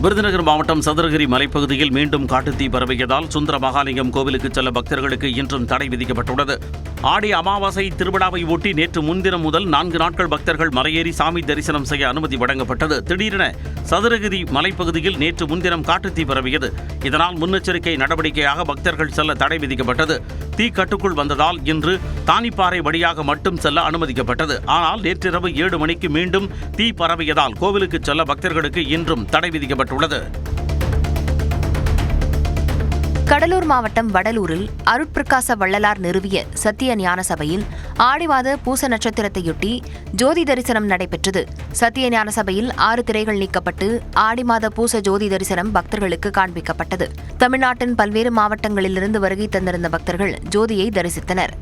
விருதுநகர் மாவட்டம் சதுரகிரி மலைப்பகுதியில் மீண்டும் காட்டுத்தீ பரவியதால் சுந்தர மகாலிங்கம் கோவிலுக்கு செல்ல பக்தர்களுக்கு இன்றும் தடை விதிக்கப்பட்டுள்ளது. ஆடி அமாவாசை திருவிழாவை ஒட்டி நேற்று முன்தினம் முதல் 4 நாட்கள் பக்தர்கள் மலையேறி சாமி தரிசனம் செய்ய அனுமதி வழங்கப்பட்டது. திடீரென சதுரகிரி மலைப்பகுதியில் நேற்று முன்தினம் காட்டுத்தீ பரவியது. இதனால் முன்னெச்சரிக்கை நடவடிக்கையாக பக்தர்கள் செல்ல தடை விதிக்கப்பட்டது. தீ கட்டுக்குள் வந்ததால் இன்று தானிப்பாறை வழியாக மட்டும் செல்ல அனுமதிக்கப்பட்டது. ஆனால் நேற்றிரவு 7 மணிக்கு மீண்டும் தீ பரவியதால் கோவிலுக்கு செல்ல பக்தர்களுக்கு இன்றும் தடை விதிக்கப்பட்டுள்ளது. கடலூர் மாவட்டம் வடலூரில் அருட்பிரகாச வள்ளலார் நிறுவிய சத்திய ஞான சபையில் ஆடிவாத பூச நட்சத்திரத்தையொட்டி ஜோதி தரிசனம் நடைபெற்றது. சத்திய ஞான சபையில் 6 திரைகள் நீக்கப்பட்டு ஆடி மாத பூச ஜோதி தரிசனம் பக்தர்களுக்கு காண்பிக்கப்பட்டது. தமிழ்நாட்டின் பல்வேறு மாவட்டங்களிலிருந்து வருகை தந்திருந்த பக்தர்கள் ஜோதியை தரிசித்தனர்.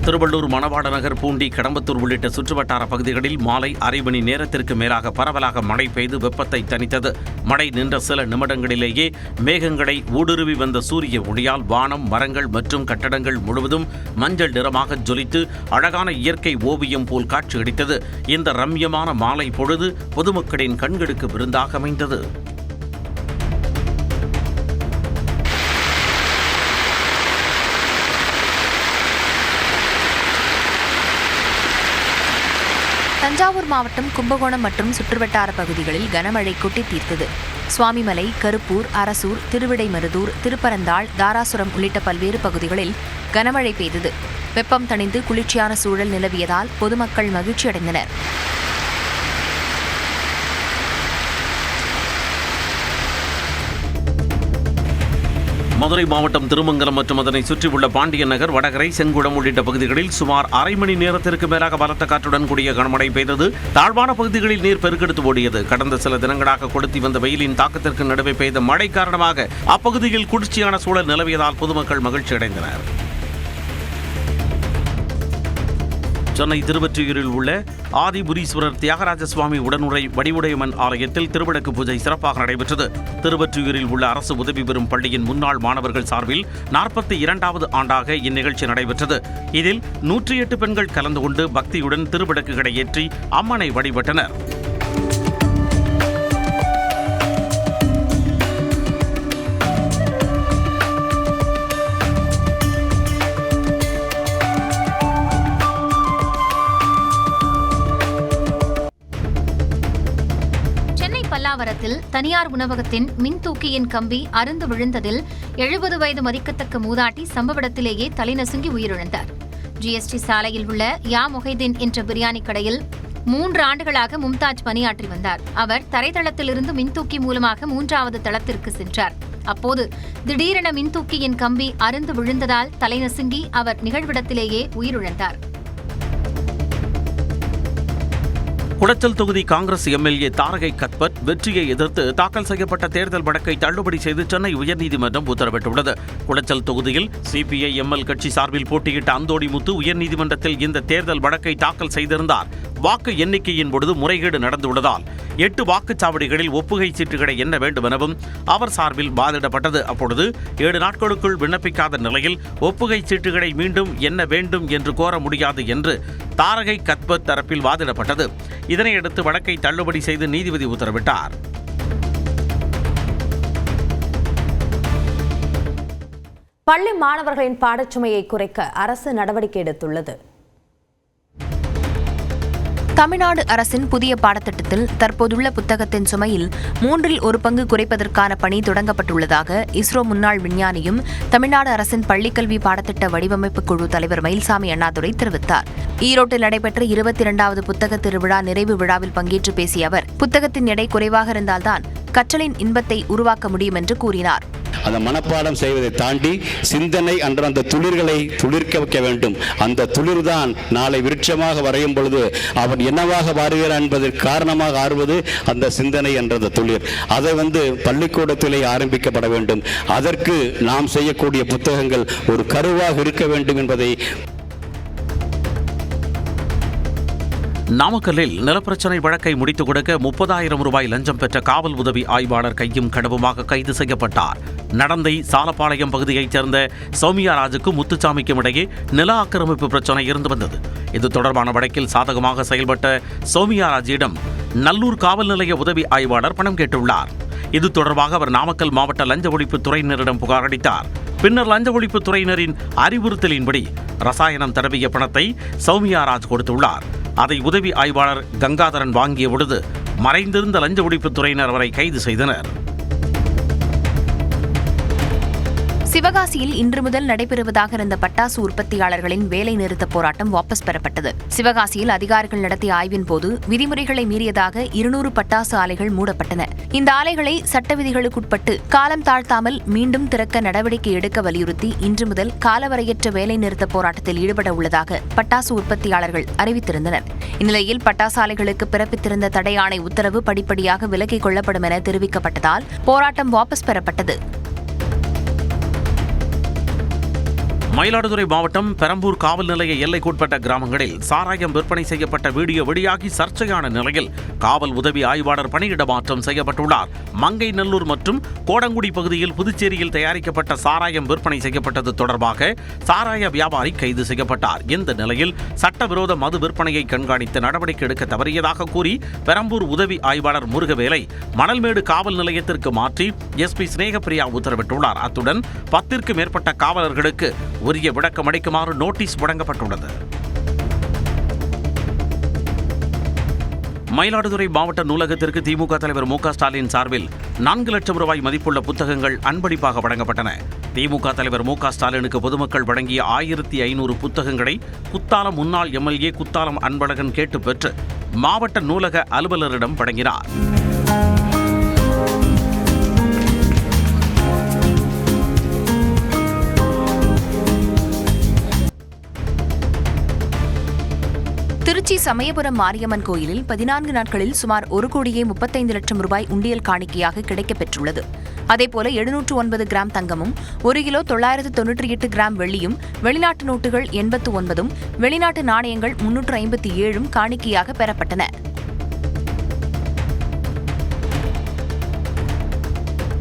திருவள்ளூர், மணவாட நகர், பூண்டி, கடம்பத்தூர் உள்ளிட்ட சுற்றுவட்டார பகுதிகளில் மாலை அரை மணி நேரத்திற்கு மேலாக பரவலாக மழை பெய்து வெப்பத்தை தணித்தது. மழை நின்ற சில நிமிடங்களிலேயே மேகங்களை ஊடுருவி வந்த சூரிய ஒளியால் வானம், மரங்கள் மற்றும் கட்டடங்கள் முழுவதும் மஞ்சள் நிறமாக ஜொலித்து அழகான இயற்கை ஓவியம் போல் காட்சியளித்தது. இந்த ரம்யமான மாலை பொழுது பொதுமக்களின் கண்களுக்கு விருந்தாக அமைந்தது. தஞ்சாவூர் மாவட்டம் கும்பகோணம் மற்றும் சுற்றுவட்டார பகுதிகளில் கனமழை கொட்டி தீர்த்தது. சுவாமிமலை, கருப்பூர், அரசூர், திருவிடைமருதூர், திருப்பரந்தாள், தாராசுரம் உள்ளிட்ட பல்வேறு பகுதிகளில் கனமழை பெய்தது. வெப்பம் தணிந்து குளிர்ச்சியான சூழல் நிலவியதால் பொதுமக்கள் மகிழ்ச்சியடைந்தனர். மதுரை மாவட்டம் திருமங்கலம் மற்றும் அதனை சுற்றியுள்ள பாண்டியன் நகர், வடகரை, செங்குளம் உள்ளிட்ட பகுதிகளில் சுமார் அரை மணி நேரத்திற்கு மேலாக பலத்த காற்றுடன் கூடிய கனமழை பெய்தது. தாழ்வான பகுதிகளில் நீர் பெருக்கெடுத்து ஓடியது. கடந்த சில தினங்களாக கொளுத்தி வந்த வெயிலின் தாக்கத்திற்கு நடுவே பெய்த மழை காரணமாக அப்பகுதியில் குளிர்ச்சியான சூழல் நிலவியதால் பொதுமக்கள் மகிழ்ச்சியடைந்தனர். சென்னை திருவொற்றியூரில் உள்ள ஆதிபுரீஸ்வரர் தியாகராஜ சுவாமி உடனுரை வடிவுடையம்மன் ஆலயத்தில் திருவிளக்கு பூஜை சிறப்பாக நடைபெற்றது. திருவொற்றியூரில் உள்ள அரசு உதவி பெறும் பள்ளியின் முன்னாள் மாணவர்கள் சார்பில் 42வது ஆண்டாக இந்நிகழ்ச்சி நடைபெற்றது. இதில் 108 பெண்கள் கலந்து கொண்டு பக்தியுடன் திருவிளக்குகளை ஏற்றி அம்மனை வழிபட்டனர். பல்லாவரத்தில் தனியார் உணவகத்தின் மின்தூக்கியின் கம்பி அறுந்து விழுந்ததில் 70 வயது மதிக்கத்தக்க மூதாட்டி சம்பவ இடத்திலேயே தலைநசுங்கி உயிரிழந்தார். ஜிஎஸ்டி சாலையில் உள்ள யா மொஹைதீன் என்ற பிரியாணி கடையில் 3 ஆண்டுகளாக மும்தாஜ் பணியாற்றி வந்தார். அவர் தரைத்தளத்திலிருந்து மின்தூக்கி மூலமாக 3வது தளத்திற்கு சென்றார். அப்போது திடீரென மின்தூக்கியின் கம்பி அறுந்து விழுந்ததால் தலைநசுங்கி அவர் நிகழ்விடத்திலேயே உயிரிழந்தார். குளச்சல் தொகுதி காங்கிரஸ் எம்எல்ஏ தாரகை கத்பத் வெற்றியை எதிர்த்து தாக்கல் செய்யப்பட்ட தேர்தல் வழக்கை தள்ளுபடி செய்து சென்னை உயர்நீதிமன்றம் உத்தரவிட்டுள்ளது. குளச்சல் தொகுதியில் சிபிஐ எம்எல் கட்சி சார்பில் போட்டியிட்ட அந்தோணி முத்து உயர்நீதிமன்றத்தில் இந்த தேர்தல் வழக்கை தாக்கல் செய்திருந்தார். வாக்கு எண்ணிக்கையின் பொழுது முறைகேடு நடந்துள்ளதால் 8 வாக்குச்சாவடிகளில் ஒப்புகை சீட்டுகளை எண்ண வேண்டும் எனவும் அவர் சார்பில் வாதிடப்பட்டது. அப்பொழுது 7 நாட்களுக்குள் விண்ணப்பிக்காத நிலையில் ஒப்புகை சீட்டுகளை மீண்டும் எண்ண வேண்டும் என்று கோர முடியாது என்று தாரகை கத்பத் தரப்பில் வாதிடப்பட்டது. இதனையடுத்து வழக்கை தள்ளுபடி செய்து நீதிபதி உத்தரவிட்டார். பள்ளி மாணவர்களின் பாடச்சுமையை குறைக்க அரசு நடவடிக்கை எடுத்துள்ளது. தமிழ்நாடு அரசின் புதிய பாடத்திட்டத்தில் தற்போதுள்ள புத்தகத்தின் சுமையில் 1/3 பங்கு குறைப்பதற்கான பணி தொடங்கப்பட்டுள்ளதாக இஸ்ரோ முன்னாள் விஞ்ஞானியும் தமிழ்நாடு அரசின் பள்ளிக்கல்வி பாடத்திட்ட வடிவமைப்பு குழு தலைவர் மயில்சாமி அண்ணாதுரை தெரிவித்தார். ஈரோட்டில் நடைபெற்ற 22வது புத்தக திருவிழா நிறைவு விழாவில் பங்கேற்று பேசிய அவர், புத்தகத்தின் எடை குறைவாக இருந்தால்தான் கற்றலின் இன்பத்தை உருவாக்க முடியும் என்று கூறினார். அந்த மனப்பாடம் செய்வதை தாண்டி சிந்தனை என்ற அந்த துளிர்களை துளிர்க்க வைக்க வேண்டும். அந்த துளிர்தான் நாளை விருட்சமாக வரையும் பொழுது அவன் என்னவாக மாறுகிறான் என்பதற்கு காரணமாக ஆறுவது அந்த சிந்தனை என்ற துளிர். அதை பள்ளிக்கூடத்திலே ஆரம்பிக்கப்பட வேண்டும். அதற்கு நாம் செய்யக்கூடிய புத்தகங்கள் ஒரு கருவாக இருக்க வேண்டும் என்பதை நாமக்கல்லில் நிலப்பிரச்சினை வழக்கை முடித்துக் கொடுக்க 30,000 ரூபாய் லஞ்சம் பெற்ற காவல் உதவி ஆய்வாளர் கையும் கடவுமாக கைது செய்யப்பட்டார். நடந்தை சாலப்பாளையம் பகுதியைச் சேர்ந்த சௌமியா ராஜுக்கும் முத்துசாமிக்கும் இடையே நில ஆக்கிரமிப்பு பிரச்சினை இருந்து வந்தது. இது தொடர்பான வழக்கில் சாதகமாக செயல்பட்ட சௌமியா ராஜிடம் நல்லூர் காவல் நிலைய உதவி ஆய்வாளர் பணம் கேட்டுள்ளார். இது தொடர்பாக அவர் நாமக்கல் மாவட்ட லஞ்ச ஒழிப்பு துறையினரிடம் புகார் அளித்தார். பின்னர் லஞ்ச ஒழிப்பு துறையினரின் அறிவுறுத்தலின்படி ரசாயனம் தடவிய பணத்தை சௌமியா ராஜ் கொடுத்துள்ளார். அதை உதவி ஆய்வாளர் கங்காதரன் வாங்கிய பொழுது மறைந்திருந்த லஞ்ச ஒழிப்பு துறையினர் அவரை கைது செய்தனர். சிவகாசியில் இன்று முதல் நடைபெறுவதாக இருந்த பட்டாசு உற்பத்தியாளர்களின் வேலை நிறுத்த போராட்டம் வாபஸ் பெறப்பட்டது. சிவகாசியில் அதிகாரிகள் நடத்திய ஆய்வின் போது விதிமுறைகளை மீறியதாக 200 பட்டாசு ஆலைகள் மூடப்பட்டன. இந்த ஆலைகளை சட்ட விதிகளுக்குட்பட்டு காலம் தாழ்த்தாமல் மீண்டும் திறக்க நடவடிக்கை எடுக்க வலியுறுத்தி இன்று முதல் காலவரையற்ற வேலை நிறுத்த போராட்டத்தில் ஈடுபட உள்ளதாக பட்டாசு உற்பத்தியாளர்கள் அறிவித்திருந்தனர். இந்நிலையில் பட்டாசு ஆலைகளுக்கு பிறப்பித்திருந்த தடை ஆணை உத்தரவு படிப்படியாக விலக்கிக் கொள்ளப்படும் என தெரிவிக்கப்பட்டதால் போராட்டம் வாபஸ் பெறப்பட்டது. மயிலாடுதுறை மாவட்டம் பெரம்பூர் காவல் நிலைய எல்லைக்குட்பட்ட கிராமங்களில் சாராயம் விற்பனை செய்யப்பட்ட வீடியோ வெளியாகி சர்ச்சையான நிலையில் காவல் உதவி ஆய்வாளர் பணியிட மாற்றம் செய்யப்பட்டுள்ளார். மங்கை நல்லூர் மற்றும் கோடங்குடி பகுதியில் புதுச்சேரியில் தயாரிக்கப்பட்ட சாராயம் விற்பனை செய்யப்பட்டது தொடர்பாக சாராய வியாபாரி கைது செய்யப்பட்டார். இந்த நிலையில் சட்டவிரோத மது விற்பனையை கண்காணித்து நடவடிக்கை எடுக்க தவறியதாக கூறி பெரம்பூர் உதவி ஆய்வாளர் முருகவேலை மணல்மேடு காவல் நிலையத்திற்கு மாற்றி SP ஸ்நேகப்பிரியா உத்தரவிட்டுள்ளார். அத்துடன் 10க்கும் மேற்பட்ட காவலர்களுக்கு உரிய விளக்கம் அளிக்குமாறு நோட்டீஸ் வழங்கப்பட்டுள்ளது. மயிலாடுதுறை மாவட்ட நூலகத்திற்கு திமுக தலைவர் மு க ஸ்டாலின் சார்பில் 4 லட்சம் ரூபாய் மதிப்புள்ள புத்தகங்கள் அன்பளிப்பாக வழங்கப்பட்டன. திமுக தலைவர் மு க ஸ்டாலினுக்கு பொதுமக்கள் வழங்கிய 1500 புத்தகங்களை குத்தாலம் முன்னாள் MLA குத்தாலம் அன்பழகன் கேட்டு பெற்று மாவட்ட நூலக அலுவலரிடம் வழங்கினார். திருச்சி சமயபுரம் மாரியம்மன் கோயிலில் 14 நாட்களில் சுமார் 1,35 லட்சம் ரூபாய் உண்டியல் காணிக்கையாக கிடைக்கப் பெற்றுள்ளது. அதேபோல 709 கிராம் தங்கமும் 1 கிலோ 998 கிராம் வெள்ளியும் வெளிநாட்டு நோட்டுகள் 89ம் வெளிநாட்டு நாணயங்கள் 357ம் காணிக்கையாக பெறப்பட்டன.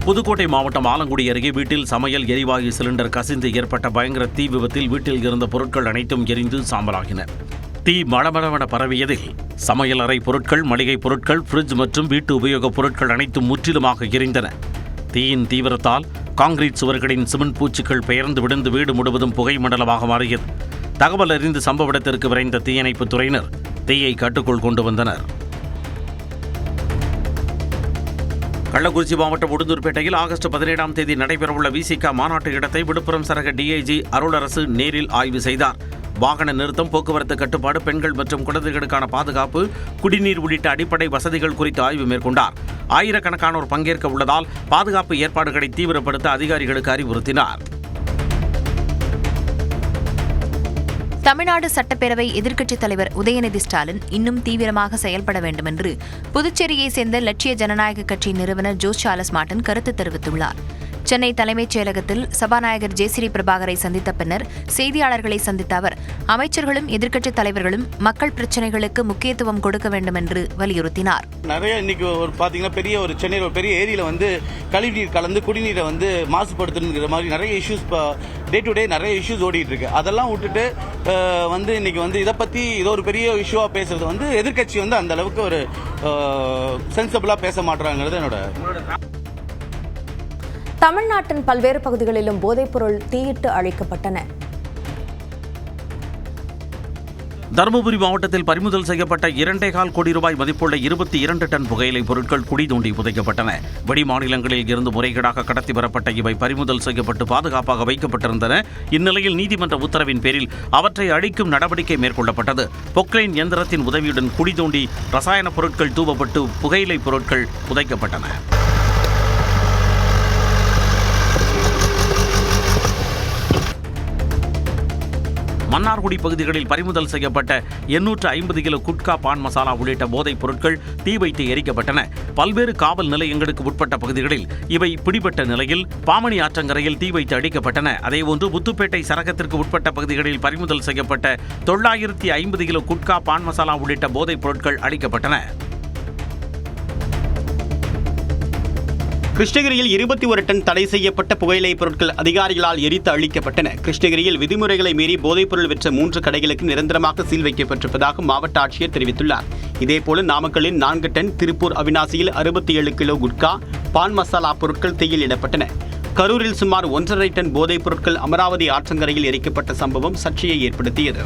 புதுக்கோட்டை மாவட்டம் ஆலங்குடி அருகே வீட்டில் சமையல் எரிவாயு சிலிண்டர் கசிந்து ஏற்பட்ட பயங்கர தீ விபத்தில் வீட்டில் இருந்த பொருட்கள் அனைத்தும் எரிந்து சாம்பலாகின. தீ மளமளவென பரவியதில் சமையல் அறை பொருட்கள், மளிகை பொருட்கள், ஃப்ரிட்ஜ் மற்றும் வீட்டு உபயோகப் பொருட்கள் அனைத்தும் முற்றிலுமாக எரிந்தன. தீயின் தீவிரத்தால் கான்கிரீட் சுவர்களின் சிமெண்ட் பூச்சிகள் பெயர்ந்து விழுந்து வீடு முழுவதும் புகை மண்டலமாக மாறியது. தகவல் அறிந்து சம்பவ இடத்திற்கு விரைந்த தீயணைப்புத் துறையினர் தீயை கட்டுக்குள் கொண்டு வந்தனர். கள்ளக்குறிச்சி மாவட்டம் உடுந்தூர்பேட்டையில் ஆகஸ்ட் 17ஆம் தேதி நடைபெறவுள்ள VCK மாநாட்டு இடத்தை விழுப்புரம் சரக DIG அருளரசு நேரில் ஆய்வு செய்தார். வாகன நிறுத்தம், போக்குவரத்து கட்டுப்பாடு, பெண்கள் மற்றும் குழந்தைகளுக்கான பாதுகாப்பு, குடிநீர் உள்ளிட்ட அடிப்படை வசதிகள் குறித்து ஆய்வு மேற்கொண்டார். ஆயிரக்கணக்கானோர் பங்கேற்க உள்ளதால் பாதுகாப்பு ஏற்பாடுகளை தீவிரப்படுத்த அதிகாரிகளுக்கு அறிவுறுத்தினார். தமிழ்நாடு சட்டப்பேரவை எதிர்க்கட்சித் தலைவர் உதயநிதி ஸ்டாலின் இன்னும் தீவிரமாக செயல்பட வேண்டும் என்று புதுச்சேரியைச் சேர்ந்த லட்சிய ஜனநாயக கட்சியின் நிறுவனர் ஜோஸ் சார்லஸ் மார்டன் கருத்து தெரிவித்துள்ளார். சென்னை தலைமைச் செயலகத்தில் சபாநாயகர் ஜெயஸ்ரீ பிரபாகரை சந்தித்த பின்னர் செய்தியாளர்களை சந்தித்த அவர் அமைச்சர்களும் எதிர்க்கட்சித் தலைவர்களும் மக்கள் பிரச்சினைகளுக்கு முக்கியத்துவம் கொடுக்க வேண்டும் என்று வலியுறுத்தினார். நிறைய இன்னைக்கு பாத்தீங்கன்னா சென்னையில் ஒரு பெரிய ஏரியில கழிவுநீர் கலந்து குடிநீரை மாசுபடுத்துங்கிற மாதிரி நிறைய இஷ்யூஸ் டே டு டே நிறைய இஷ்யூஸ் ஓடிட்டு இருக்கு. அதெல்லாம் விட்டுட்டு இன்னைக்கு இதை பத்தி இது ஒரு பெரிய இஷ்யூவா பேசுறது எதிர்க்கட்சி அந்த அளவுக்கு ஒரு சென்சிபிளா பேச மாட்டாங்கிறது என்னோட. தமிழ்நாட்டின் பல்வேறு பகுதிகளிலும் போதைப்பொருள் தீயிட்டு அழிக்கப்பட்டன. தருமபுரி மாவட்டத்தில் பறிமுதல் செய்யப்பட்ட 2.25 கோடி ரூபாய் மதிப்புள்ள 22 டன் புகையிலை பொருட்கள் குடி தோண்டி புதைக்கப்பட்டன. வெளி மாநிலங்களில் இருந்து முறைகேடாக கடத்தி வரப்பட்ட இவை பறிமுதல் செய்யப்பட்டு பாதுகாப்பாக வைக்கப்பட்டிருந்தன. இந்நிலையில் நீதிமன்ற உத்தரவின் பேரில் அவற்றை அழிக்கும் நடவடிக்கை மேற்கொள்ளப்பட்டது. பொக்லைன் இயந்திரத்தின் உதவியுடன் குடி தோண்டி ரசாயன பொருட்கள் தூவப்பட்டு புகையிலை பொருட்கள் புதைக்கப்பட்டன. மன்னார்குடி பகுதிகளில் பறிமுதல் செய்யப்பட்ட 850 கிலோ குட்கா பான் மசாலா உள்ளிட்ட போதைப் பொருட்கள் தீ வைத்து எரிக்கப்பட்டன. பல்வேறு காவல் நிலையங்களுக்கு உட்பட்ட பகுதிகளில் இவை பிடிபட்ட நிலையில் பாமணி ஆற்றங்கரையில் தீ வைத்து அடிக்கப்பட்டன. அதேபோன்று முத்துப்பேட்டை சரகத்திற்கு உட்பட்ட பகுதிகளில் பறிமுதல் செய்யப்பட்ட 950 கிலோ குட்கா பான் மசாலா உள்ளிட்ட போதைப் பொருட்கள் அளிக்கப்பட்டன. கிருஷ்ணகிரியில் 21 டன் தடை செய்யப்பட்ட புகையிலை பொருட்கள் அதிகாரிகளால் எரித்து அழிக்கப்பட்டன. கிருஷ்ணகிரியில் விதிமுறைகளை மீறி போதைப்பொருள் விற்ற 3 கடைகளுக்கு நிரந்தரமாக சீல் வைக்கப்பட்டிருப்பதாக மாவட்ட ஆட்சியர் தெரிவித்துள்ளார். இதேபோல நாமக்கல்லில் 4 டன், திருப்பூர் அவினாசியில் 67 கிலோ குட்கா பான் மசாலா பொருட்கள் தீயிலிடப்பட்டன. கரூரில் சுமார் 1.5 டன் போதைப் பொருட்கள் அமராவதி ஆற்றங்கரையில் எரிக்கப்பட்ட சம்பவம் சர்ச்சையை ஏற்படுத்தியது.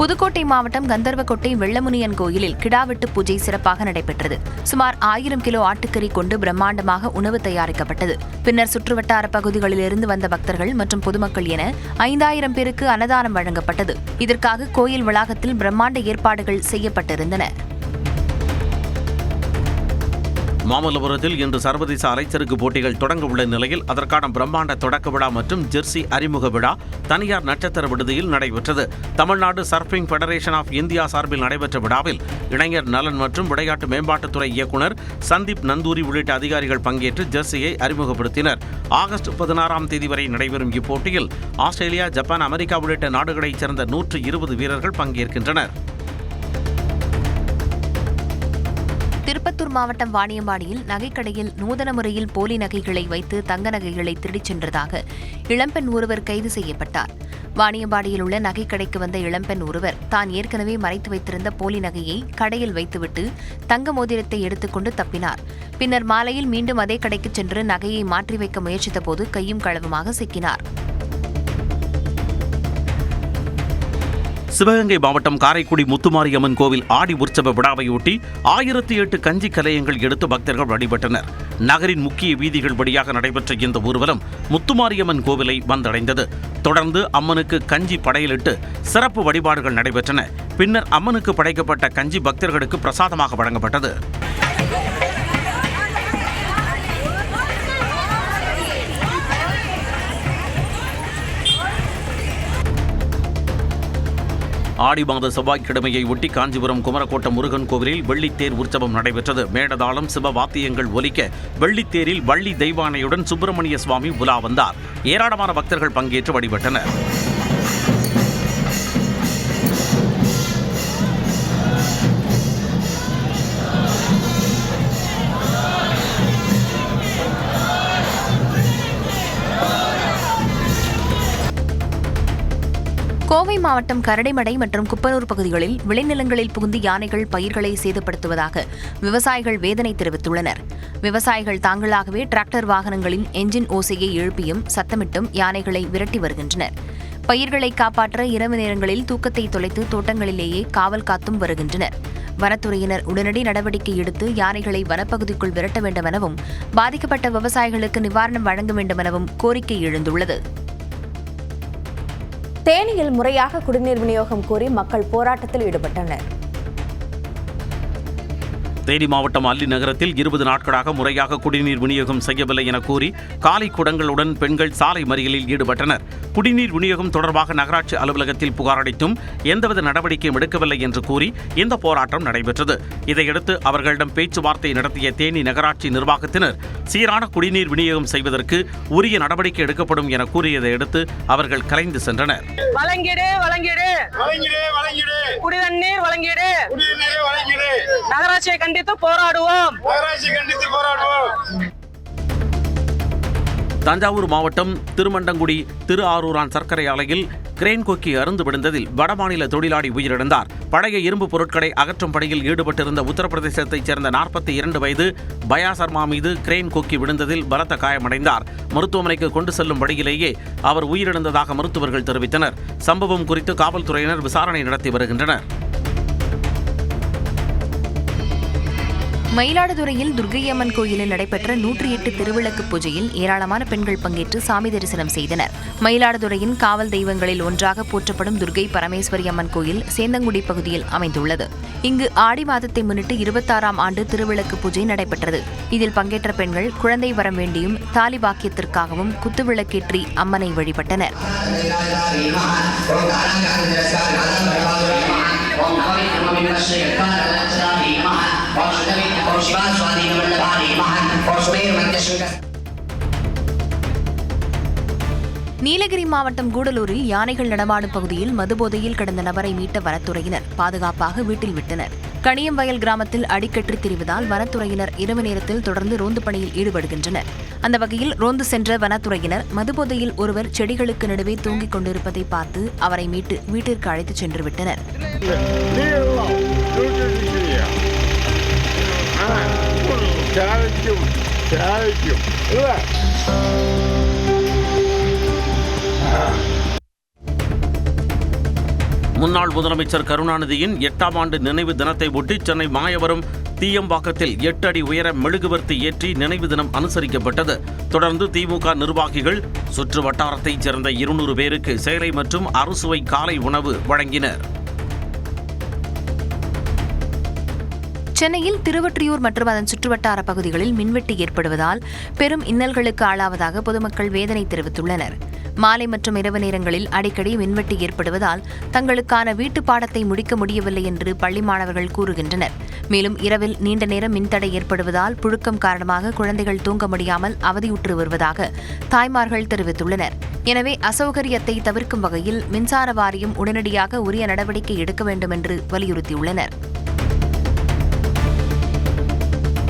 புதுக்கோட்டை மாவட்டம் கந்தர்வக்கோட்டை வெள்ளமுனியன் கோயிலில் கிடாவெட்டு பூஜை சிறப்பாக நடைபெற்றது. சுமார் 1000 கிலோ ஆட்டுக்கறி கொண்டு பிரம்மாண்டமாக உணவு தயாரிக்கப்பட்டது. பின்னர் சுற்றுவட்டார பகுதிகளிலிருந்து வந்த பக்தர்கள் மற்றும் பொதுமக்கள் என 5000 பேருக்கு அன்னதானம் வழங்கப்பட்டது. இதற்காக கோயில் வளாகத்தில் பிரம்மாண்ட ஏற்பாடுகள் செய்யப்பட்டிருந்தன. மாமல்லபுரத்தில் இன்று சர்வதேச அலைச்சறுக்கு போட்டிகள் தொடங்க உள்ள நிலையில் அதற்கான பிரம்மாண்ட தொடக்க விழா மற்றும் ஜெர்சி அறிமுக விழா தனியார் நட்சத்திர விடுதியில் நடைபெற்றது. Tamil Nadu surfing federation of India சார்பில் நடைபெற்ற விழாவில் இளைஞர் நலன் மற்றும் விளையாட்டு மேம்பாட்டுத்துறை இயக்குநர் சந்தீப் நந்தூரி உள்ளிட்ட அதிகாரிகள் பங்கேற்று ஜெர்சியை அறிமுகப்படுத்தினர். ஆகஸ்ட் 16ஆம் தேதி வரை நடைபெறும் இப்போட்டியில் ஆஸ்திரேலியா, ஜப்பான், அமெரிக்கா உள்ளிட்ட நாடுகளைச் சேர்ந்த 120 வீரர்கள் பங்கேற்கின்றனர். திருப்பத்தூர் மாவட்டம் வாணியம்பாடியில் நகைக்கடையில் நூதன முறையில் போலி நகைகளை வைத்து தங்க நகைகளை திருடிச் சென்றதாக இளம்பெண் ஒருவர் கைது செய்யப்பட்டார். வாணியம்பாடியில் உள்ள நகைக்கடைக்கு வந்த இளம்பெண் ஒருவர் தான் ஏற்கனவே மறைத்து வைத்திருந்த போலி நகையை கடையில் வைத்துவிட்டு தங்க மோதிரத்தை எடுத்துக்கொண்டு தப்பினார். பின்னர் மாலையில் மீண்டும் அதே கடைக்கு சென்று நகையை மாற்றி வைக்க முயற்சித்தபோது கையும் களவுமாக சிக்கினார். சிவகங்கை மாவட்டம் காரைக்குடி முத்துமாரியம்மன் கோவில் ஆடி உற்சவ விழாவையொட்டி 1008 கஞ்சி கலயங்கள் எடுத்து பக்தர்கள் வழிபட்டனர். நகரின் முக்கிய வீதிகள் வழியாக நடைபெற்ற இந்த ஊர்வலம் முத்துமாரியம்மன் கோவிலை வந்தடைந்தது. தொடர்ந்து அம்மனுக்கு கஞ்சி படையலிட்டு சிறப்பு வழிபாடுகள் நடைபெற்றன. பின்னர் அம்மனுக்கு படைக்கப்பட்ட கஞ்சி பக்தர்களுக்கு பிரசாதமாக வழங்கப்பட்டது. ஆடி மாத செவ்வாய்க்கிழமையை ஒட்டி காஞ்சிபுரம் குமரக்கோட்டம் முருகன் கோவிலில் வெள்ளித்தேர் உற்சவம் நடைபெற்றது. மேடதாளம், சிவ வாத்தியங்கள் ஒலிக்க வெள்ளித்தேரில் வள்ளி தெய்வானையுடன் சுப்பிரமணிய சுவாமி உலா வந்தார். ஏராளமான பக்தர்கள் பங்கேற்று வழிபட்டனர். கோவை மாவட்டம் கரடிமடை மற்றும் குப்பனூர் பகுதிகளில் விளைநிலங்களில் புகுந்து யானைகள் பயிர்களை சேதப்படுத்துவதாக விவசாயிகள் வேதனை தெரிவித்துள்ளனர். விவசாயிகள் தாங்களாகவே டிராக்டர் வாகனங்களின் என்ஜின் ஓசையை எழுப்பியும் சத்தமிட்டும் யானைகளை விரட்டி வருகின்றனர். பயிர்களை காப்பாற்ற இரவு நேரங்களில் தூக்கத்தை தொலைத்து தோட்டங்களிலேயே காவல் காத்தும் வருகின்றனர். வனத்துறையினர் உடனடி நடவடிக்கை எடுத்து யானைகளை வனப்பகுதிக்குள் விரட்ட வேண்டுமெனவும் பாதிக்கப்பட்ட விவசாயிகளுக்கு நிவாரணம் வழங்க வேண்டுமெனவும் கோரிக்கை எழுந்துள்ளது. தேனியில் முறையாக குடிநீர் விநியோகம் கோரி மக்கள் போராட்டத்தில் ஈடுபட்டனர். தேனி மாவட்டம் அல்லி நகரத்தில் 20 நாட்களாக முறையாக குடிநீர் விநியோகம் செய்யவில்லை என கூறி காலை குடங்களுடன் பெண்கள் சாலை மறியலில் ஈடுபட்டனர். குடிநீர் விநியோகம் தொடர்பாக நகராட்சி அலுவலகத்தில் புகார் அளித்தும் எந்தவித நடவடிக்கையும் எடுக்கவில்லை என்று கூறி இந்த போராட்டம் நடைபெற்றது. இதையடுத்து அவர்களிடம் பேச்சுவார்த்தை நடத்திய தேனி நகராட்சி நிர்வாகத்தினர் சீரான குடிநீர் விநியோகம் செய்வதற்கு உரிய நடவடிக்கை எடுக்கப்படும் என கூறியதை அடுத்து அவர்கள் கலைந்து சென்றனர். நகராட்சியை கண்டித்து போராடுவோம். தஞ்சாவூர் மாவட்டம் திருமண்டங்குடி திரு ஆரூரான் சர்க்கரை ஆலையில் கிரேன் கொக்கி அறுந்து விழுந்ததில் வடமாநில தொழிலாளி உயிரிழந்தார். பழைய இரும்பு பொருட்களை அகற்றும் பணியில் ஈடுபட்டிருந்த உத்தரப்பிரதேசத்தைச் சேர்ந்த 42 வயது பயா சர்மா மீது கிரேன் கொக்கி விழுந்ததில் பலத்த காயமடைந்தார். மருத்துவமனைக்கு கொண்டு செல்லும் வழியிலேயே அவர் உயிரிழந்ததாக மருத்துவர்கள் தெரிவித்தனர். சம்பவம் குறித்து காவல்துறையினர் விசாரணை நடத்தி வருகின்றனர். மயிலாடுதுறையில் துர்க்கையம்மன் கோயிலில் நடைபெற்ற 108 திருவிளக்கு பூஜையில் ஏராளமான பெண்கள் பங்கேற்று சாமி தரிசனம் செய்தனர். மயிலாடுதுறையின் காவல் தெய்வங்களில் ஒன்றாக போற்றப்படும் துர்க்கை பரமேஸ்வரி அம்மன் கோயில் சேந்தங்குடி பகுதியில் அமைந்துள்ளது. இங்கு ஆடி மாதத்தை முன்னிட்டு 26ஆம் ஆண்டு திருவிளக்கு பூஜை நடைபெற்றது. இதில் பங்கேற்ற பெண்கள் குழந்தை வரம் வேண்டியும் தாலி பாக்கியத்திற்காகவும் குத்துவிளக்கேற்றி அம்மனை வழிபட்டனர். நீலகிரி மாவட்டம் கூடலூரில் யானைகள் நடமாடும் பகுதியில் மதுபோதையில் கிடந்த நபரை மீட்ட வனத்துறையினர் பாதுகாப்பாக வீட்டில் விட்டனர். கணியம்வயல் கிராமத்தில் அடிக்கற்றி திரிவதால் வனத்துறையினர் இரவு நேரத்தில் தொடர்ந்து ரோந்து பணியில் ஈடுபடுகின்றனர். அந்த வகையில் ரோந்து சென்ற வனத்துறையினர் மதுபோதையில் ஒருவர் செடிகளுக்கு நடுவே தூங்கிக் கொண்டிருப்பதை பார்த்து அவரை மீட்டு வீட்டிற்கு அழைத்துச் சென்று விட்டனர். முன்னாள் முதலமைச்சர் கருணாநிதியின் 8ஆம் ஆண்டு நினைவு தினத்தை ஒட்டி சென்னை மாயவரம் தீயம்பாக்கத்தில் 8 அடி உயர மெழுகுவர்த்தி ஏற்றி நினைவு தினம் அனுசரிக்கப்பட்டது. தொடர்ந்து திமுக நிர்வாகிகள் சுற்று வட்டாரத்தைச் சேர்ந்த 200 பேருக்கு சேலை மற்றும் அறுசுவை காலை உணவு வழங்கினர். சென்னையில் திருவொற்றியூர் மற்றும் அதன் சுற்றுவட்டார பகுதிகளில் மின்வெட்டு ஏற்படுவதால் பெரும் இன்னல்களுக்கு ஆளாவதாக பொதுமக்கள் வேதனை தெரிவித்துள்ளனர். மாலை மற்றும் இரவு நேரங்களில் அடிக்கடி மின்வெட்டு ஏற்படுவதால் தங்களுக்கான வீட்டு பாடத்தை முடிக்க முடியவில்லை என்று பள்ளி மாணவர்கள் கூறுகின்றனர். மேலும் இரவில் நீண்ட நேரம் மின்தடை ஏற்படுவதால் புழுக்கம் காரணமாக குழந்தைகள் தூங்க முடியாமல் அவதியுற்று வருவதாக தாய்மார்கள் தெரிவித்துள்ளனர். எனவே அசௌகரியத்தை தவிர்க்கும் வகையில் மின்சார வாரியம் உடனடியாக உரிய நடவடிக்கை எடுக்க வேண்டும் என்று வலியுறுத்தியுள்ளனர்.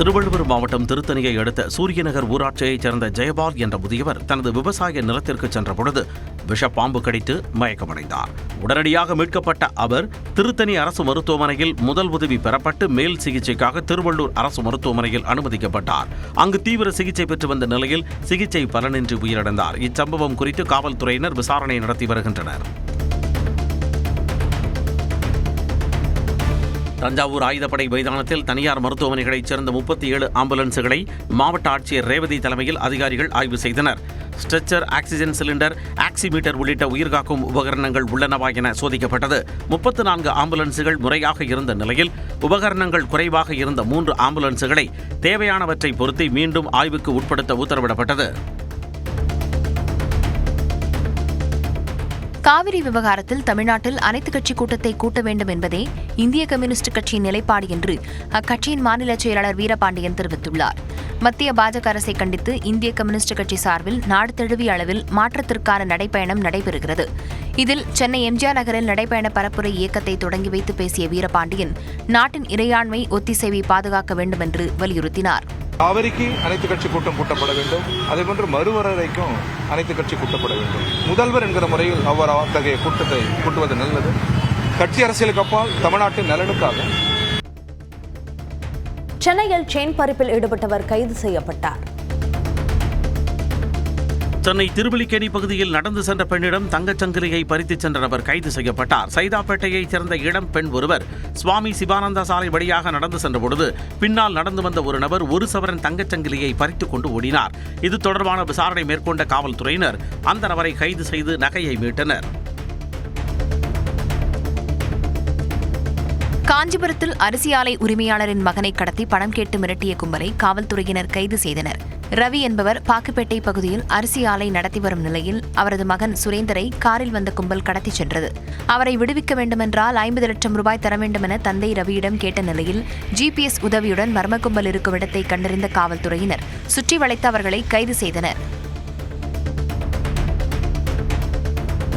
திருவள்ளூர் மாவட்டம் திருத்தணியை அடுத்த சூரியநகர் ஊராட்சியைச் சேர்ந்த ஜெயபால் என்ற முதியவர் தனது விவசாய நிலத்திற்கு சென்றபொழுது விஷப்பாம்பு கடித்து மயக்கமடைந்தார். உடனடியாக மீட்கப்பட்ட அவர் திருத்தணி அரசு மருத்துவமனையில் முதல் உதவி பெறப்பட்டு மேல் சிகிச்சைக்காக திருவள்ளூர் அரசு மருத்துவமனையில் அனுமதிக்கப்பட்டார். அங்கு தீவிர சிகிச்சை பெற்று வந்த நிலையில் சிகிச்சை பலனின்றி உயிரிழந்தார். இச்சம்பவம் குறித்து காவல்துறையினர் விசாரணை நடத்தி வருகின்றனர். தஞ்சாவூர் ஆயுதப்படை மைதானத்தில் தனியார் மருத்துவமனைகளைச் சேர்ந்த 37 ஆம்புலன்ஸுகளை மாவட்ட ஆட்சியர் ரேவதி தலைமையில் அதிகாரிகள் ஆய்வு செய்தனர். ஸ்ட்ரெச்சர், ஆக்சிஜன் சிலிண்டர், ஆக்சிமீட்டர் உள்ளிட்ட உயிர்காக்கும் உபகரணங்கள் உள்ளனவா என சோதிக்கப்பட்டது. 34 ஆம்புலன்ஸுகள் முறையாக இருந்த நிலையில் உபகரணங்கள் குறைவாக இருந்த 3 ஆம்புலன்ஸுகளை தேவையானவற்றை பொருத்தி மீண்டும் ஆய்வுக்கு உட்படுத்த உத்தரவிடப்பட்டது. காவிரி விவகாரத்தில் தமிழ்நாட்டில் அனைத்துக் கட்சி கூட்டத்தை கூட்ட வேண்டும் என்பதே இந்திய கம்யூனிஸ்ட் கட்சியின் நிலைப்பாடு என்று அக்கட்சியின் மாநில செயலாளர் வீரபாண்டியன் தெரிவித்துள்ளார். மத்திய பாஜக அரசை கண்டித்து இந்திய கம்யூனிஸ்ட் கட்சி சார்பில் நாடு தழுவிய அளவில் மாற்றத்திற்கான நடைப்பயணம் நடைபெறுகிறது. இதில் சென்னை எம்ஜிஆர் நகரில் நடைப்பயண பரப்புரை இயக்கத்தை தொடங்கி வைத்து பேசிய வீரபாண்டியன் நாட்டின் இறையாண்மை ஒத்திசைவை பாதுகாக்க வேண்டும் என்று வலியுறுத்தினார். காவிரிக்கு அனைத்து கட்சி கூட்டம் கூட்டப்பட வேண்டும். அதேபோன்று மறுவரைக்கும் அனைத்து கட்சி கூட்டப்பட வேண்டும். முதல்வர் என்கிற முறையில் அவர் அத்தகைய கூட்டத்தை கூட்டுவது நல்லது. கட்சி அரசியலுக்கு அப்பால் தமிழ்நாட்டின் நலனுக்காக. சென்னையில் செயின் பறிப்பில் ஈடுபட்டவர் கைது செய்யப்பட்டார். சென்னை திருவல்லிக்கேணி பகுதியில் நடந்து சென்ற பெண்ணிடம் தங்கச்சங்கிலியை பறித்துச் சென்ற நபர் கைது செய்யப்பட்டார். சைதாப்பேட்டையைச் சேர்ந்த இளம் பெண் ஒருவர் சுவாமி சிவானந்தா சாலை வழியாக நடந்து சென்றபொழுது பின்னால் நடந்து வந்த ஒரு நபர் 1 சவரன் தங்கச்சங்கிலியை பறித்துக் கொண்டு ஓடினார். இது தொடர்பான விசாரணை மேற்கொண்ட காவல்துறையினர் அந்த நபரை கைது செய்து நகையை மீட்டனர். காஞ்சிபுரத்தில் அரிசி ஆலை உரிமையாளரின் மகனை கடத்தி பணம் கேட்டு மிரட்டிய கும்பலை காவல்துறையினர் கைது செய்தனர். ரவி என்பவர் பாக்குப்பேட்டை பகுதியில் அரிசி ஆலை நடத்தி வரும் நிலையில் அவரது மகன் சுரேந்தரை காரில் வந்த கும்பல் கடத்திச் சென்றது. அவரை விடுவிக்க வேண்டுமென்றால் 50 லட்சம் ரூபாய் தர வேண்டும் என தந்தை ரவியிடம் கேட்ட நிலையில் GPS உதவியுடன் மர்ம கும்பல் இருக்கும் இடத்தை கண்டறிந்த காவல்துறையினர் சுற்றி வளைத்து அவர்களை கைது செய்தனர்.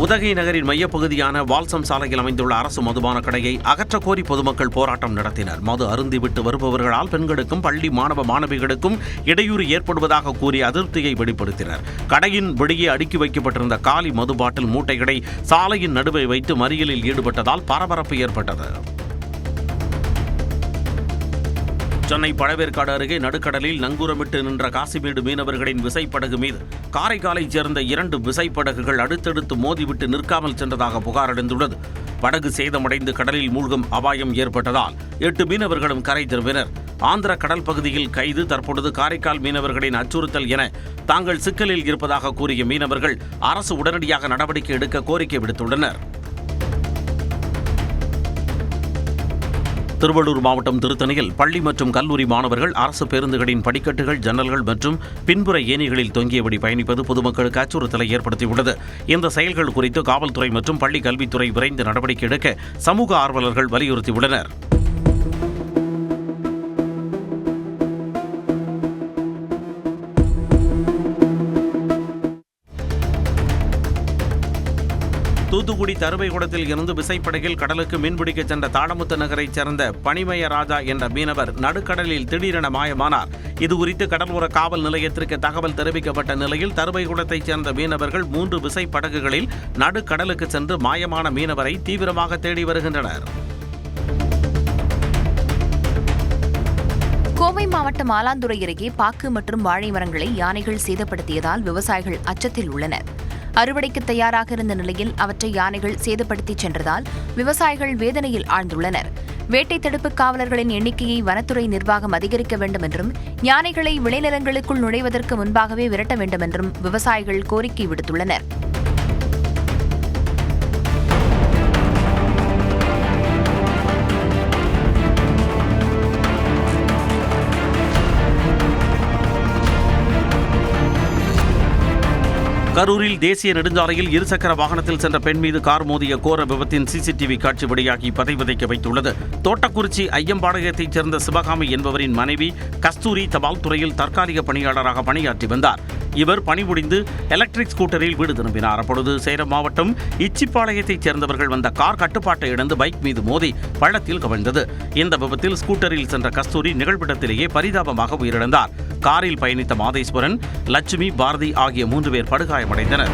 உதகை நகரின் மையப்பகுதியான வால்சம் சாலையில் அமைந்துள்ள அரசு மதுபான கடையை அகற்றக் கோரி பொதுமக்கள் போராட்டம் நடத்தினர். மது அருந்திவிட்டு வருபவர்களால் பெண்களுக்கும் பள்ளி மாணவ மாணவிகளுக்கும் இடையூறு ஏற்படுவதாக கூறி அதிருப்தியை வெளிப்படுத்தினர். கடையின் வெளியே அடுக்கி வைக்கப்பட்டிருந்த காலி மது பாட்டில் மூட்டைகளை சாலையின் நடுவே வைத்து மறியலில் ஈடுபட்டதால் பரபரப்பு ஏற்பட்டது. சென்னை பழவேற்காடு அருகே நடுக்கடலில் நங்கூரமிட்டு நின்ற காசிமேடு மீனவர்களின் விசைப்படகு மீது காரைக்காலைச் சேர்ந்த 2 விசைப்படகுகள் அடுத்தடுத்து மோதிவிட்டு நிற்காமல் சென்றதாக புகார் எழுந்துள்ளது. படகு சேதமடைந்து கடலில் மூழ்கும் அபாயம் ஏற்பட்டதால் 8 மீனவர்களும் கரை திரும்பினர். ஆந்திர கடல் பகுதியில் கைது, தற்பொழுது காரைக்கால் மீனவர்களின் அச்சுறுத்தல் என தாங்கள் சிக்கலில் இருப்பதாக கூறிய மீனவர்கள் அரசு உடனடியாக நடவடிக்கை எடுக்க கோரிக்கை விடுத்துள்ளனர். திருவள்ளூர் மாவட்டம் திருத்தணியில் பள்ளி மற்றும் கல்லூரி மாணவர்கள் அரசு பேருந்துகளின் படிக்கட்டுகள், ஜன்னல்கள் மற்றும் பின்புற ஏணிகளில் தொங்கியபடி பயணிப்பது பொதுமக்களுக்கு அச்சுறுத்தலை ஏற்படுத்தியுள்ளது. இந்த செயல்கள் குறித்து காவல்துறை மற்றும் பள்ளி கல்வித்துறை விரைந்து நடவடிக்கை எடுக்க சமூக ஆர்வலர்கள் வலியுறுத்தியுள்ளனர். தூத்துக்குடி தருவைகுடத்தில் இருந்து விசைப்படகில் கடலுக்கு மீன்பிடிக்க சென்ற தாளமுத்து நகரைச் சேர்ந்த பனிமய ராஜா என்ற மீனவர் நடுக்கடலில் திடீரென மாயமானார். இதுகுறித்து கடலோர காவல் நிலையத்திற்கு தகவல் தெரிவிக்கப்பட்ட நிலையில் தருவைகுடத்தைச் சேர்ந்த மீனவர்கள் 3 விசைப்படகுகளில் நடுக்கடலுக்கு சென்று மாயமான மீனவரை தீவிரமாக தேடி வருகின்றனர். கோவை மாவட்டம் ஆலாந்துறை அருகே பாக்கு மற்றும் வாழை மரங்களை யானைகள் சேதப்படுத்தியதால் விவசாயிகள் அச்சத்தில் உள்ளனர். அறுவடைக்கு தயாராக இருந்த நிலையில் அவற்றை யானைகள் சேதப்படுத்தி சென்றதால் விவசாயிகள் வேதனையில் ஆழ்ந்துள்ளனர். வேட்டை தடுப்பு காவலர்களின் எண்ணிக்கையை வனத்துறை நிர்வாகம் அதிகரிக்க வேண்டும் என்றும் யானைகளை விளைநிலங்களுக்குள் நுழைவதற்கு முன்பாகவே விரட்ட வேண்டும் என்றும் விவசாயிகள் கோரிக்கை விடுத்துள்ளனர். கரூரில் தேசிய நெடுஞ்சாலையில் இருசக்கர வாகனத்தில் சென்ற பெண் மீது கார் மோதிய கோர விபத்தின் சிசிடிவி காட்சி வெளியாகி பதைவதைக்க வைத்துள்ளது. தோட்டக்குறிச்சி ஐயம்பாளையத்தைச் சேர்ந்த சிவகாமி என்பவரின் மனைவி கஸ்தூரி தபால் துறையில் தற்காலிக பணியாளராக பணியாற்றி வந்தார். இவர் பணிபுரிந்து எலக்ட்ரிக் ஸ்கூட்டரில் வீடு திரும்பினார். அப்பொழுது சேலம் மாவட்டம் இச்சிப்பாளையத்தைச் சேர்ந்தவர்கள் வந்த கார் கட்டுப்பாட்டை இழந்து பைக் மீது மோதி பள்ளத்தில் கவிழ்ந்தது. இந்த விபத்தில் ஸ்கூட்டரில் சென்ற கஸ்தூரி நிகழ்விடத்திலேயே பரிதாபமாக உயிரிழந்தார். காரில் பயணித்த மாதேஸ்வரன், லட்சுமி, பாரதி ஆகிய 3 பேர் படுகாயமடைந்தனர்.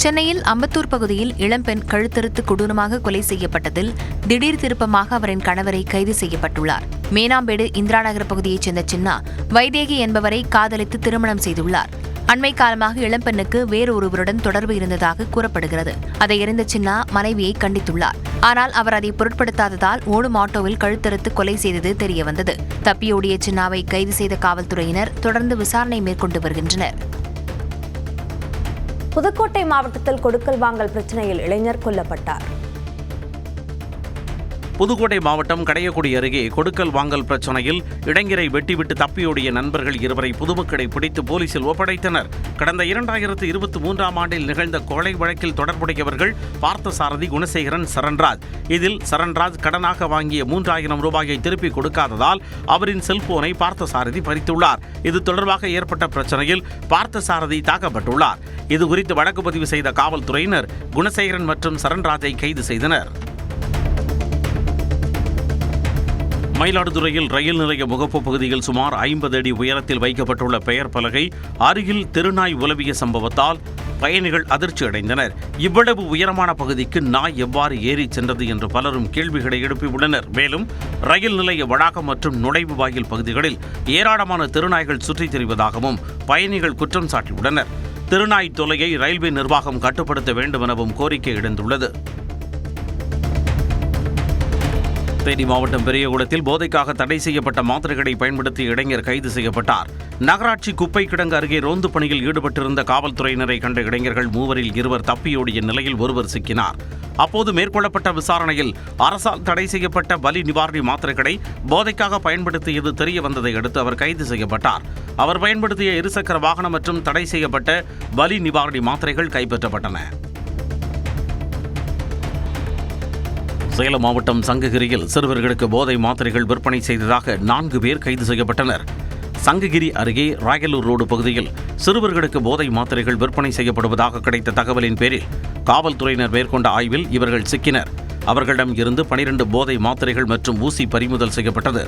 சென்னையில் அம்பத்தூர் பகுதியில் இளம்பெண் கழுத்தறுத்து கொடூரமாக கொலை செய்யப்பட்டதில் திடீர் திருப்பமாக அவரின் கணவரை கைது செய்யப்பட்டுள்ளார். மேனாம்பேடு இந்திராநகர் பகுதியைச் சேர்ந்த சின்னா வைதேகி என்பவரை காதலித்து திருமணம் செய்துள்ளார். அண்மை காலமாக இளம்பெண்ணுக்கு வேறொருவருடன் தொடர்பு இருந்ததாக கூறப்படுகிறது. அதை அறிந்த சின்னா மனைவியை கண்டித்துள்ளார். ஆனால் அவர் அதை பொருட்படுத்தாததால் ஓடும் ஆட்டோவில் கழுத்தறுத்து கொலை செய்தது தெரியவந்தது. தப்பியோடிய சின்னாவை கைது செய்த காவல்துறையினர் தொடர்ந்து விசாரணை மேற்கொண்டு வருகின்றனர். புதுக்கோட்டை மாவட்டத்தில் கொடுக்கல் வாங்கல் பிரச்சனையில் இளைஞர் கொல்லப்பட்டார். புதுக்கோட்டை மாவட்டம் கடையக்குடி அருகே கொடுக்கல் வாங்கல் பிரச்சனையில் இளைஞரை வெட்டிவிட்டு தப்பியோடிய நண்பர்கள் 2 பொதுமக்களை பிடித்து போலீசில் ஒப்படைத்தனர். கடந்த 2023ஆம் ஆண்டில் நிகழ்ந்த கொலை வழக்கில் தொடர்புடையவர்கள் பார்த்தசாரதி, குணசேகரன், சரண்ராஜ். இதில் சரண்ராஜ் கடனாக வாங்கிய 3000 ரூபாயை திருப்பி கொடுக்காததால் அவரின் செல்போனை பார்த்தசாரதி பறித்துள்ளார். இது தொடர்பாக ஏற்பட்ட பிரச்சனையில் பார்த்தசாரதி தாக்கப்பட்டுள்ளார். இதுகுறித்து வழக்கு பதிவு செய்த காவல்துறையினர் குணசேகரன் மற்றும் சரண்ராஜை கைது செய்தனர். மயிலாடுதுறையில் ரயில் நிலைய முகப்பு பகுதியில் சுமார் 50 அடி உயரத்தில் வைக்கப்பட்டுள்ள பெயர் பலகை அருகில் தெருநாய் உலவிய சம்பவத்தால் பயணிகள் அதிர்ச்சி அடைந்தனர். இவ்வளவு உயரமான பகுதிக்கு நாய் எவ்வாறு ஏறி சென்றது என்று பலரும் கேள்விகளை எழுப்பியுள்ளனர். மேலும் ரயில் நிலைய வளாகம் மற்றும் நுழைவு வாயில் பகுதிகளில் ஏராளமான தெருநாய்கள் சுற்றித் திரிவதாகவும் பயணிகள் குற்றம் சாட்டியுள்ளனர். தெருநாய் தொல்லையை ரயில்வே நிர்வாகம் கட்டுப்படுத்த வேண்டும் எனவும் கோரிக்கை எழுந்துள்ளது. தேனி மாவட்டம் பெரியகுளத்தில் போதைக்காக தடை செய்யப்பட்ட மாத்திரைகளை பயன்படுத்திய இளைஞர் கைது செய்யப்பட்டார். நகராட்சி குப்பை கிடங்கு அருகே ரோந்து பணியில் ஈடுபட்டிருந்த காவல்துறையினரை கண்ட இளைஞர்கள் 2 2 தப்பியோடிய நிலையில் ஒருவர் சிக்கினார். அப்போது மேற்கொள்ளப்பட்ட விசாரணையில் அரசால் தடை செய்யப்பட்ட வலி நிவாரணி மாத்திரைகளை போதைக்காக பயன்படுத்தியது தெரிய வந்ததை அடுத்து அவர் கைது செய்யப்பட்டார். அவர் பயன்படுத்திய இருசக்கர வாகனம் மற்றும் தடை செய்யப்பட்ட வலி நிவாரணி மாத்திரைகள் கைப்பற்றப்பட்டன. சேலம் மாவட்டம் சங்ககிரியில் சிறுவர்களுக்கு போதை மாத்திரைகள் விற்பனை செய்ததாக 4 பேர் கைது செய்யப்பட்டனர். சங்ககிரி அருகே ராயலூர் ரோடு பகுதியில் சிறுவர்களுக்கு போதை மாத்திரைகள் விற்பனை செய்யப்படுவதாக கிடைத்த தகவலின் பேரில் காவல்துறையினர் மேற்கொண்ட ஆய்வில் இவர்கள் சிக்கினர். அவர்களிடம் இருந்து 12 போதை மாத்திரைகள் மற்றும் ஊசி பறிமுதல் செய்யப்பட்டது.